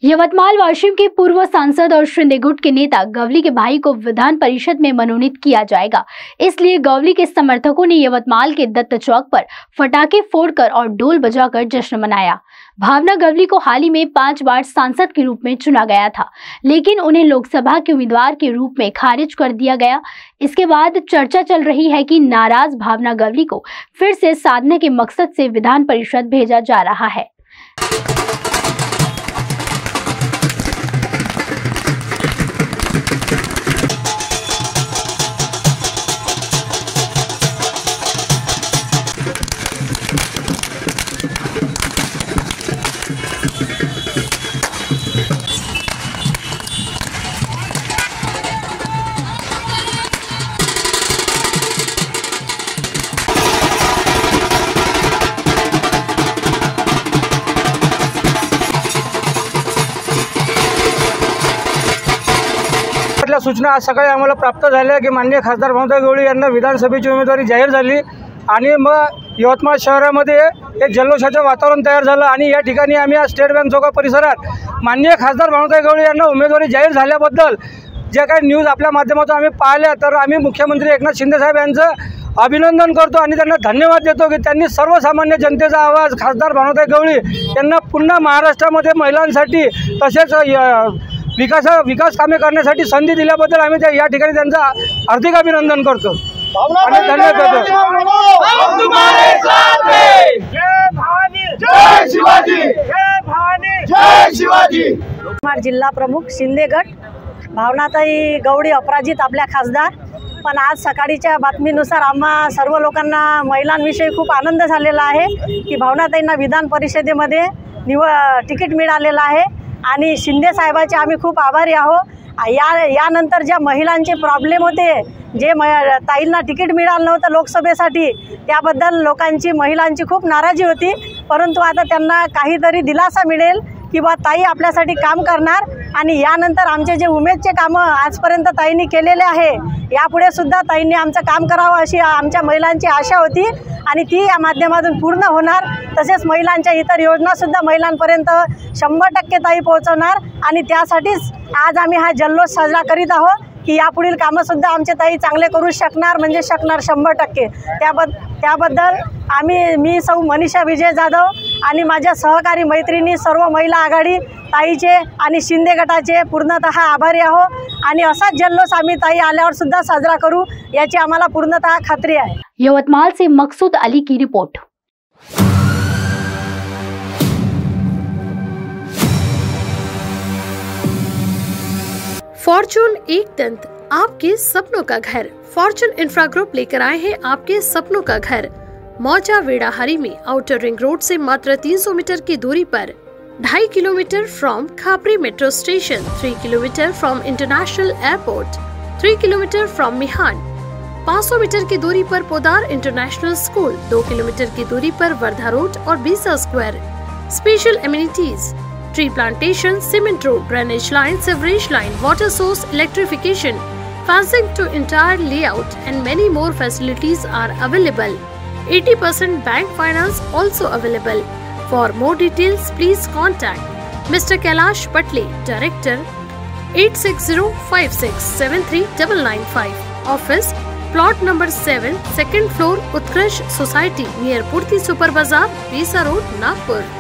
यवतमाल वाशिम के पूर्व सांसद और शिंदे गुट के नेता गवली के भाई को विधान परिषद में मनोनीत किया जाएगा। इसलिए गवली के समर्थकों ने यवतमाल के दत्त चौक पर पटाखे फोड़कर और ढोल बजाकर जश्न मनाया। भावना गवली को हाल ही में 5 बार सांसद के रूप में चुना गया था, लेकिन उन्हें लोकसभा के उम्मीदवार के रूप में खारिज कर दिया गया। इसके बाद चर्चा चल रही है कि नाराज भावना गवली को फिर से साधने के मकसद से विधान परिषद भेजा जा रहा है। सूचना आज सकाळी आम्हाला प्राप्त झाल्या की माननीय खासदार भाऊसाहेब गवळी यांना विधानसभेची उमेदवारी जाहीर झाली आणि मग यवतमाळ शहरामध्ये एक जल्लोषाचं वातावरण तयार झालं आणि या ठिकाणी आम्ही आज स्टेट बँक चौका परिसरात माननीय खासदार भाऊसाहेब गवळी यांना उमेदवारी जाहीर झाल्याबद्दल जे काही न्यूज आपल्या माध्यमातून आम्ही पाहिल्या, तर आम्ही मुख्यमंत्री एकनाथ शिंदे साहेब यांचं अभिनंदन करतो आणि त्यांना धन्यवाद देतो की त्यांनी सर्वसामान्य जनतेचा आवाज खासदार भाऊसाहेब गवळी यांना पुन्हा महाराष्ट्रामध्ये महिलांसाठी तसेच विकास कामे करण्यासाठी संधी दिल्याबद्दल आम्ही या ठिकाणी त्यांचं हार्दिक अभिनंदन करतो आणि धन्यवाद देतो। यवतमाळ जिल्हा प्रमुख शिंदे गट भावनाताई गवळी अपराजित आपल्या खासदार। पण आज सकाळीच्या बातमीनुसार आम्हा सर्व लोकांना महिलांविषयी खूप आनंद झालेला आहे की भावनाताईंना विधान परिषदेमध्ये तिकीट मिळालेलं आहे आणि शिंदे साहेबांचे आम्ही खूप आभारी आहोत। यानंतर ज्या महिलांचे प्रॉब्लेम होते, जे ताईंना तिकीट मिळालं नव्हतं लोकसभेसाठी, त्याबद्दल लोकांची महिलांची खूप नाराजी होती, परंतु आता त्यांना काहीतरी दिलासा मिळेल की बा ताई आपल्यासाठी काम करणार आणि यानंतर आमचे जे उमेदचे कामं आजपर्यंत ताईंनी केलेले आहे, यापुढे सुद्धा ताईंनी आमचं काम करावं अशी आमच्या महिलांची आशा होती आणि ती या माध्यमातून पूर्ण होणार। तसेच महिलांच्या इतर योजनासुद्धा महिलांपर्यंत 100% ताई पोहोचवणार आणि त्यासाठीच आज आम्ही हा जल्लोष साजरा करीत आहोत की यापुढील कामंसुद्धा आमचे ताई चांगले करू शकणार 100%। त्याबद्दल मी सौ मनीषा विजय जाधव आणि माझ्या सहकारी मैत्रिणी सर्व महिला आघाडी ताईचे आणि शिंदे गटाचे पूर्णतः आभारी आहोत आणि असाच जल्लोष आम्ही ताई आल्यावर सुद्धा साजरा करू याची आम्हाला पूर्णतः खात्री आहे। यवतमाल से मकसूद अली की रिपोर्ट। फॉर्चून एक दंत, आपके सपनों का घर। फॉर्चून इंफ्रा ग्रुप लेकर आए हैं आपके सपनों का घर। मौजा वेड़ाहारी में आउटर रिंग रोड से मात्र 300 मीटर की दूरी पर, 2.5 kilometre from Khapri metro station, 3 kilometre from international airport, 3 kilometre from Mihan, 500 metre की दूरी पर पोदार इंटरनेशनल स्कूल, 2 किलोमीटर की दूरी पर वर्धा रोड और Besa square. Special amenities, tree plantation, cement road, drainage line, sewerage line, water source, electrification, fencing to entire layout and many more facilities are available. 80% bank finance also available. For more details, please contact Mr. Kailash Patle, Director, 8605673995. Office, plot number 7, second floor, Utkarsh Society, near Purti Super Bazaar, Bisa Road, Nagpur.